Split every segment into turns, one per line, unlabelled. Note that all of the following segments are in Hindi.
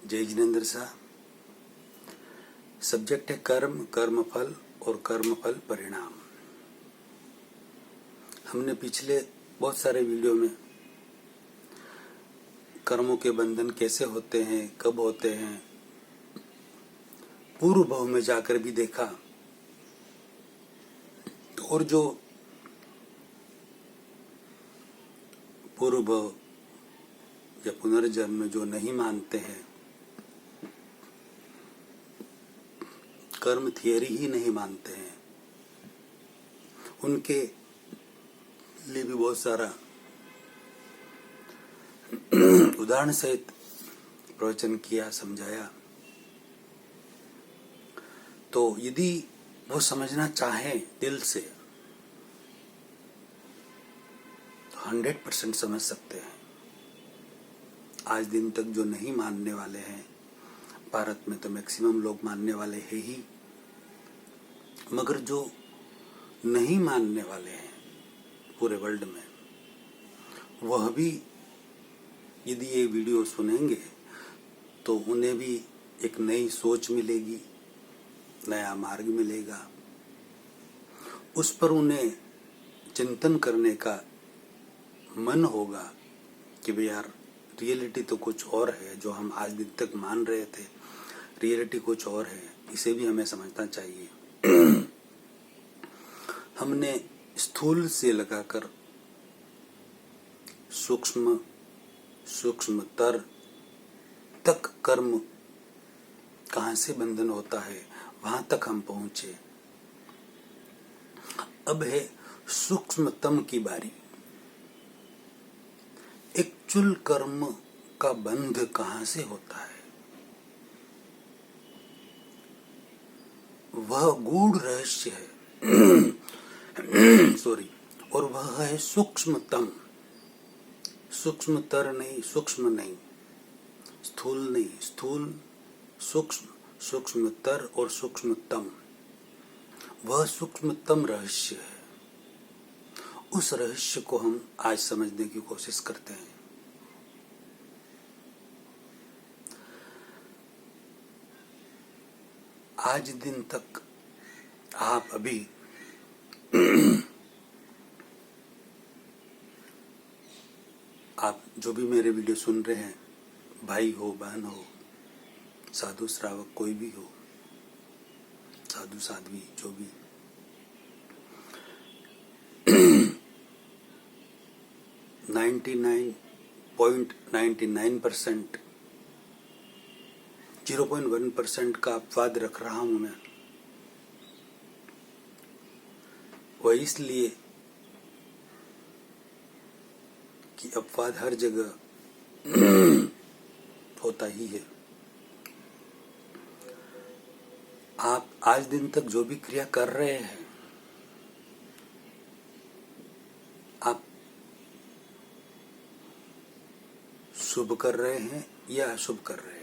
जय जिनेन्द्र शाह। सब्जेक्ट है कर्म, कर्मफल और कर्मफल परिणाम। हमने पिछले बहुत सारे वीडियो में कर्मों के बंधन कैसे होते हैं, कब होते हैं, पूर्व भाव में जाकर भी देखा। और जो पूर्व भाव या पुनर्जन्म में जो नहीं मानते हैं, कर्म थियरी ही नहीं मानते हैं, उनके लिए भी बहुत सारा उदाहरण सहित प्रवचन किया, समझाया। तो यदि वो समझना चाहें दिल से तो 100% समझ सकते हैं। आज दिन तक जो नहीं मानने वाले हैं, भारत में तो मैक्सिमम लोग मानने वाले हैं ही, मगर जो नहीं मानने वाले हैं पूरे वर्ल्ड में, वह भी यदि ये वीडियो सुनेंगे तो उन्हें भी एक नई सोच मिलेगी, नया मार्ग मिलेगा। उस पर उन्हें चिंतन करने का मन होगा कि भाई यार, रियलिटी तो कुछ और है। जो हम आज दिन तक मान रहे थे, रियलिटी कुछ और है, इसे भी हमें समझना चाहिए। हमने स्थूल से लगाकर सूक्ष्मतर तक कर्म कहाँ से बंधन होता है, वहां तक हम पहुंचे। अब है सूक्ष्मतम की बारी। एक चुल कर्म का बंध कहाँ से होता है, वह गूढ़ रहस्य है। सॉरी। और वह है सूक्ष्मतम। सूक्ष्मतर नहीं, सूक्ष्म नहीं, स्थूल नहीं, स्थूल, सूक्ष्म, सूक्ष्मतर और सूक्ष्मतम। वह सूक्ष्मतम रहस्य है। उस रहस्य को हम आज समझने की कोशिश करते हैं। आज दिन तक आप अभी आप जो भी मेरे वीडियो सुन रहे हैं, भाई हो, बहन हो, साधु श्रावक कोई भी हो, साधु साध्वी जो भी, 99.99%, 0.1% का अपवाद रख रहा हूं मैं। वह इसलिए कि अपवाद हर जगह होता ही है। आप आज दिन तक जो भी क्रिया कर रहे हैं, आप शुभ कर रहे हैं या अशुभ कर रहे हैं,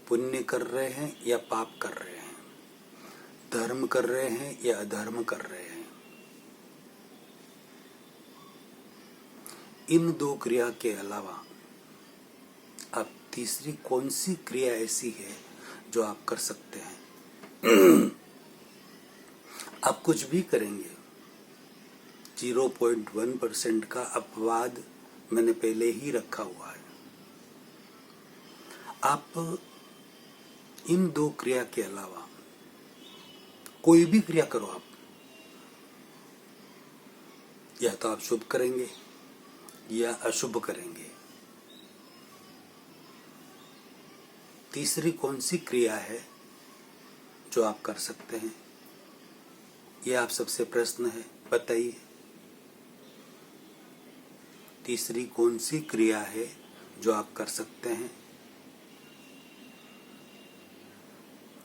पुण्य कर रहे हैं या पाप कर रहे हैं, धर्म कर रहे हैं या अधर्म कर रहे हैं, इन दो क्रिया के अलावा आप तीसरी कौन सी क्रिया ऐसी है जो आप कर सकते हैं? आप कुछ भी करेंगे, 0.1% का अपवाद मैंने पहले ही रखा हुआ है। आप इन दो क्रिया के अलावा कोई भी क्रिया करो, आप या तो आप शुभ करेंगे या अशुभ करेंगे। तीसरी कौन सी क्रिया है जो आप कर सकते हैं? यह आप सबसे प्रश्न है, बताइए। तीसरी कौन सी क्रिया है जो आप कर सकते हैं?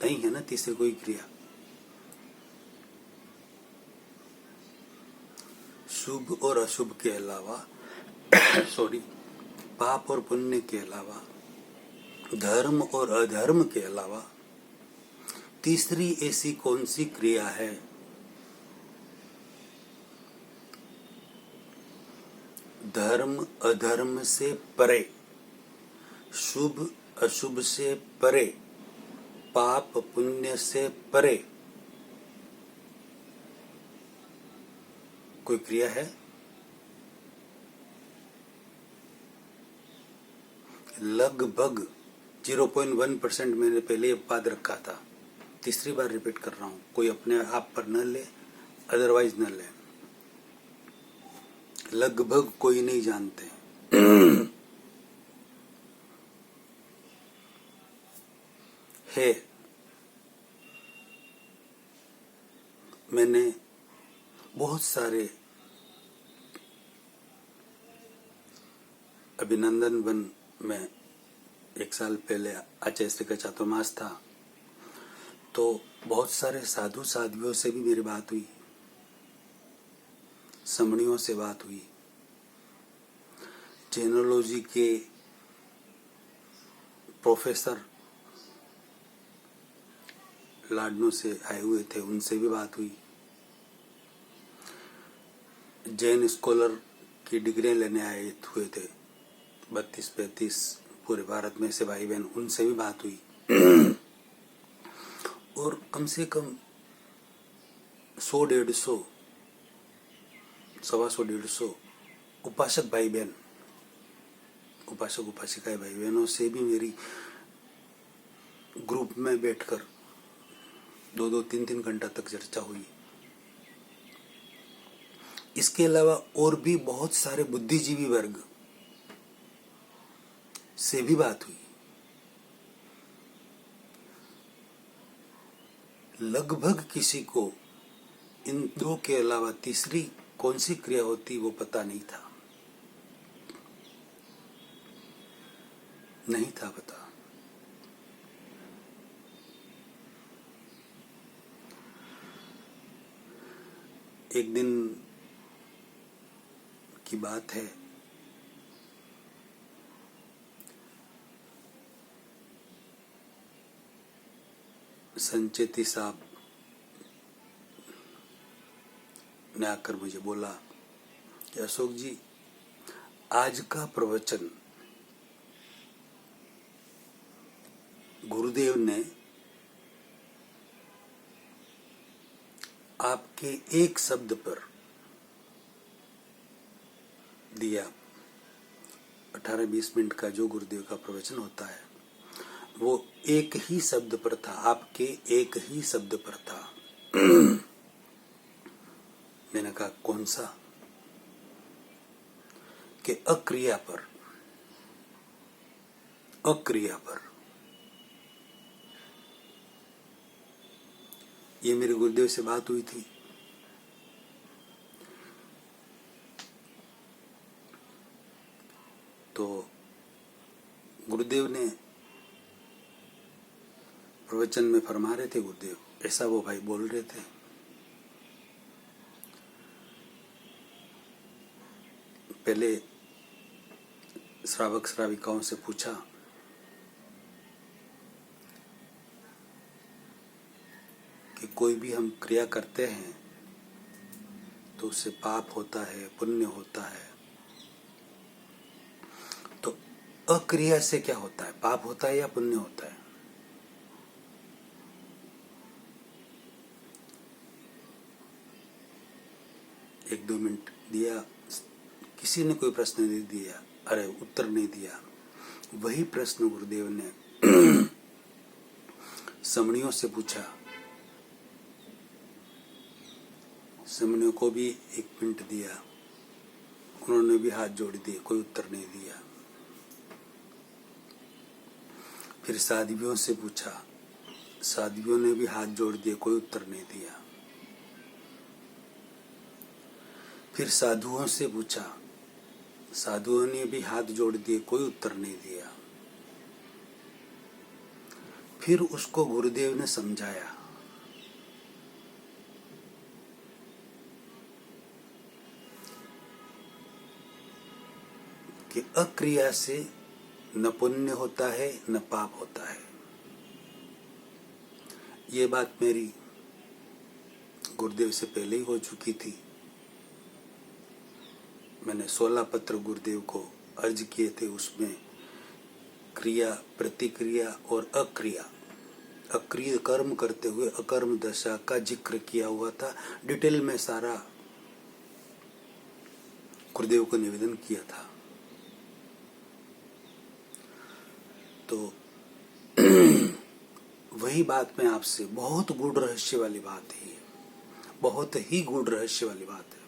नहीं है ना तीसरी कोई क्रिया। शुभ और अशुभ के अलावा सॉरी, पाप और पुण्य के अलावा, धर्म और अधर्म के अलावा तीसरी ऐसी कौन सी क्रिया है धर्म अधर्म से परे, शुभ अशुभ से परे, पाप पुण्य से परे कोई क्रिया है? लगभग 0.1% मैंने पहले बात रखा था, तीसरी बार रिपीट कर रहा हूं। कोई अपने आप पर न ले, अदरवाइज न ले। लगभग कोई नहीं जानते। है। मैंने बहुत सारे अभिनंदन वन में 1 साल पहले आचार्य श्री का चातुर्मास था, तो बहुत सारे साधु साध्वियों से भी मेरी बात हुई, समणियों से बात हुई, जेनोलॉजी के प्रोफेसर लाडनू से आए हुए थे, उनसे भी बात हुई, जैन स्कॉलर की डिग्री लेने आए हुए थे 32-35 पूरे भारत में से भाई बहन, उनसे भी बात हुई। और कम से कम 100-150, 125-150 उपासक भाई बहन, उपासक उपासिकाएं भाई बहनों से भी मेरी ग्रुप में बैठकर 2-2, 3-3 घंटा तक चर्चा हुई। इसके अलावा और भी बहुत सारे बुद्धिजीवी वर्ग से भी बात हुई। लगभग किसी को इन दो के अलावा तीसरी कौन सी क्रिया होती वो पता नहीं था, नहीं था पता। एक दिन की बात है, संचेती साहब ने आकर मुझे बोला कि अशोक जी, आज का प्रवचन गुरुदेव ने आपके एक शब्द पर दिया। 18-20 मिनट का जो गुरुदेव का प्रवचन होता है वो एक ही शब्द पर था, आपके एक ही शब्द पर था। मैंने कहा कौन सा? कि अक्रिया पर, अक्रिया पर। ये मेरे गुरुदेव से बात हुई थी। तो गुरुदेव ने प्रवचन में फरमा रहे थे, गुरुदेव ऐसा वो भाई बोल रहे थे। पहले श्रावक श्राविकाओं से पूछा कि कोई भी हम क्रिया करते हैं तो उससे पाप होता है, पुण्य होता है, तो अक्रिया से क्या होता है? पाप होता है या पुण्य होता है? एक दो मिनट दिया, किसी ने कोई प्रश्न नहीं दिया, अरे उत्तर नहीं दिया। वही प्रश्न गुरुदेव ने समणियों से पूछा। समणियों को भी 1 मिनट दिया, उन्होंने भी हाथ जोड़ दिए, कोई उत्तर नहीं दिया। फिर साध्वियों से पूछा, साध्वियों ने भी हाथ जोड़ दिए, कोई उत्तर नहीं दिया। फिर साधुओं से पूछा, साधुओं ने भी हाथ जोड़ दिए, कोई उत्तर नहीं दिया। फिर उसको गुरुदेव ने समझाया कि अक्रिया से न पुण्य होता है न पाप होता है। ये बात मेरी गुरुदेव से पहले ही हो चुकी थी। मैंने 16 पत्र गुरुदेव को अर्ज किए थे, उसमें क्रिया, प्रतिक्रिया और अक्रिया, अक्रिय कर्म करते हुए अकर्म दशा का जिक्र किया हुआ था। डिटेल में सारा गुरुदेव को निवेदन किया था। तो वही बात मैं आपसे, बहुत गूढ़ रहस्य वाली बात है, बहुत ही गूढ़ रहस्य वाली बात है।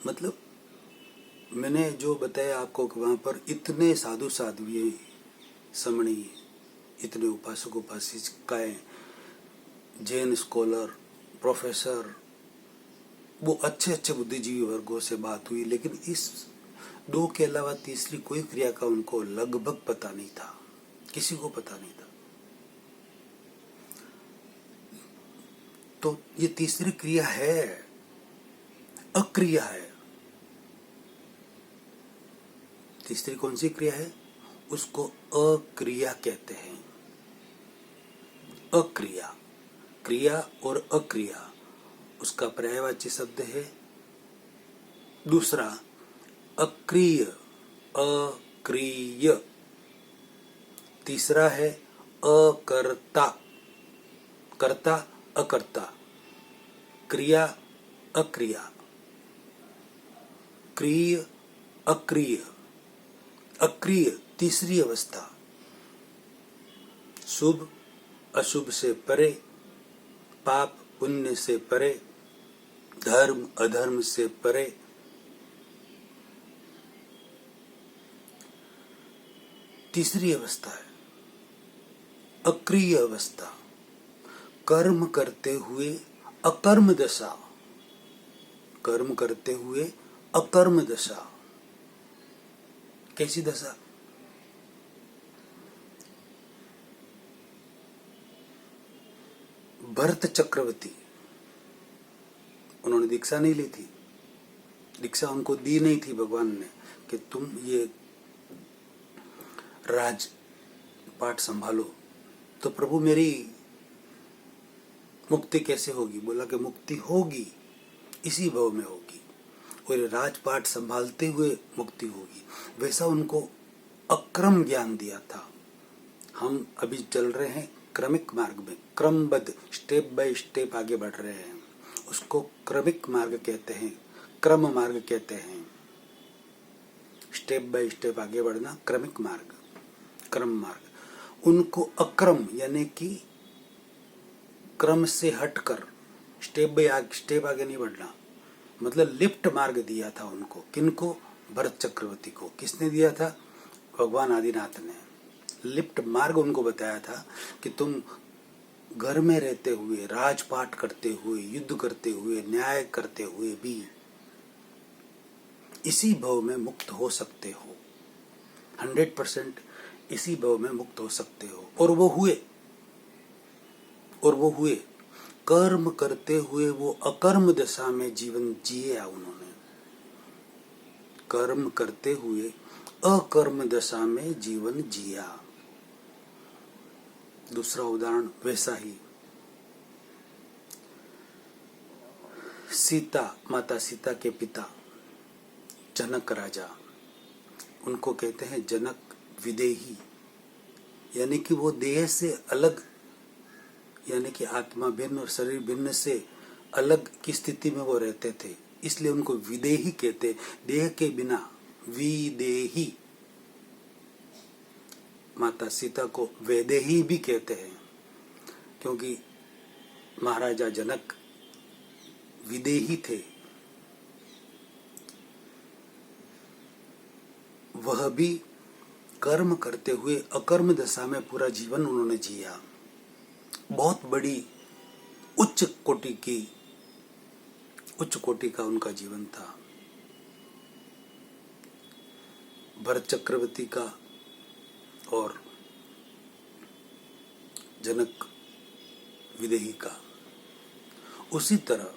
मतलब मैंने जो बताया आपको कि वहां पर इतने साधु साध्वी समणी, इतने उपासक उपासिकाएं, जैन स्कॉलर, प्रोफेसर, वो अच्छे अच्छे बुद्धिजीवी वर्गों से बात हुई, लेकिन इस दो के अलावा तीसरी कोई क्रिया का उनको लगभग पता नहीं था, किसी को पता नहीं था। तो ये तीसरी क्रिया है, अक्रिया है। तीसरी कौन सी क्रिया है? उसको अक्रिया कहते हैं। अक्रिया, क्रिया और अक्रिया, उसका पर्यायवाची शब्द है दूसरा अक्रिय, अक्रिय। तीसरा है अकर्ता, कर्ता अकर्ता, क्रिया अक्रिया, क्रिय अक्रिय, अक्रिय तीसरी अवस्था। शुभ अशुभ से परे, पाप पुण्य से परे, धर्म अधर्म से परे। तीसरी अवस्था है अक्रिय अवस्था, कर्म करते हुए अकर्म दशा, कर्म करते हुए अकर्म दशा। कैसी दशा? भरत चक्रवर्ती, उन्होंने दीक्षा नहीं ली थी, दीक्षा उनको दी नहीं थी भगवान ने कि तुम ये राज पाठ संभालो। तो प्रभु मेरी मुक्ति कैसे होगी? बोला कि मुक्ति होगी, इसी भव में होगी, और राजपाट संभालते हुए मुक्ति होगी। वैसा उनको अक्रम ज्ञान दिया था। हम अभी चल रहे हैं क्रमिक मार्ग में, क्रमबद्ध, स्टेप बाय स्टेप आगे बढ़ रहे हैं, उसको क्रमिक मार्ग कहते हैं, क्रम मार्ग कहते हैं। स्टेप बाय स्टेप आगे बढ़ना क्रमिक मार्ग, क्रम मार्ग। उनको अक्रम यानी कि क्रम से हटकर स्टेप बाय स्टेप आगे नहीं बढ़ना, मतलब लिफ्ट मार्ग दिया था उनको। किनको? भरत चक्रवर्ती को। किसने दिया था? भगवान आदिनाथ ने। लिफ्ट मार्ग उनको बताया था कि तुम घर में रहते हुए, राजपाट करते हुए, युद्ध करते हुए, न्याय करते हुए भी इसी भव में मुक्त हो सकते हो। 100% इसी भव में मुक्त हो सकते हो। और वो हुए, और वो हुए। कर्म करते हुए वो अकर्म दशा में जीवन जिया उन्होंने। कर्म करते हुए अकर्म दशा में जीवन जिया। दूसरा उदाहरण वैसा ही, सीता, माता सीता के पिता जनक राजा, उनको कहते हैं जनक विदेही, यानी कि वो देह से अलग, यानी कि आत्मा भिन्न और शरीर भिन्न से अलग की स्थिति में वो रहते थे, इसलिए उनको विदेही कहते। देह के बिना विदेही। माता सीता को वैदेही भी कहते हैं, क्योंकि महाराजा जनक विदेही थे। वह भी कर्म करते हुए अकर्म दशा में पूरा जीवन उन्होंने जिया। बहुत बड़ी उच्च कोटि का उनका जीवन था। भरत चक्रवर्ती का और जनक विदेही का। उसी तरह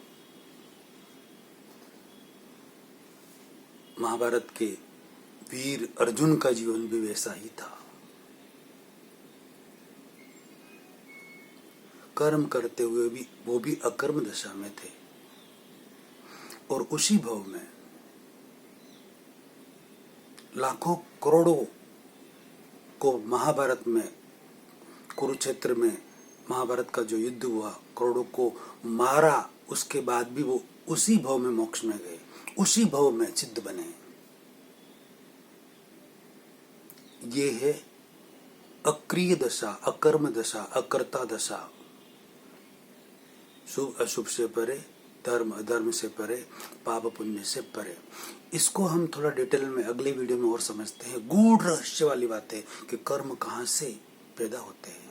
महाभारत के वीर अर्जुन का जीवन भी वैसा ही था। कर्म करते हुए भी वो भी अकर्म दशा में थे, और उसी भव में लाखों करोड़ों को महाभारत में, कुरुक्षेत्र में महाभारत का जो युद्ध हुआ, करोड़ों को मारा, उसके बाद भी वो उसी भव में मोक्ष में गए, उसी भव में सिद्ध बने। ये है अक्रिय दशा, अकर्म दशा, अकर्ता दशा। शुभ अशुभ से परे, धर्म अधर्म से परे, पाप पुण्य से परे। इसको हम थोड़ा डिटेल में अगले वीडियो में और समझते हैं, गूढ़ रहस्य वाली बातें कि कर्म कहां से पैदा होते हैं,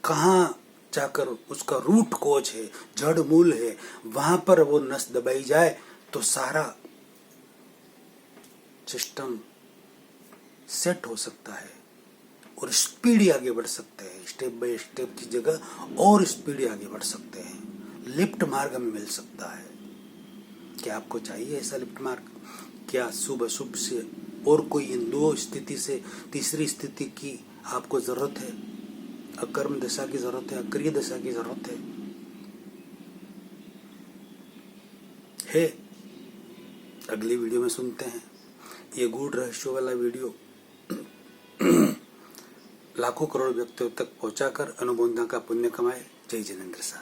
कहां जाकर उसका रूट कोज है, जड़ मूल है, वहां पर वो नस दबाई जाए तो सारा सिस्टम सेट हो सकता है और स्पीड आगे बढ़ सकते हैं। स्टेप बाय स्टेप की जगह और स्पीड आगे बढ़ सकते हैं, लिफ्ट मार्ग में मिल सकता है। क्या आपको चाहिए ऐसा लिफ्ट मार्ग? क्या शुभ अशुभ से और कोई इन दो स्थिति से तीसरी स्थिति की आपको जरूरत है? अकर्म दशा की जरूरत है, अक्रिय दशा की जरूरत है? अगली वीडियो में सुनते हैं। ये गूढ़ रहस्यों वाला वीडियो लाखों करोड़ व्यक्तियों तक पहुंचाकर अनुबोधना का पुण्य कमाए। जय जिनेंद्र शाह।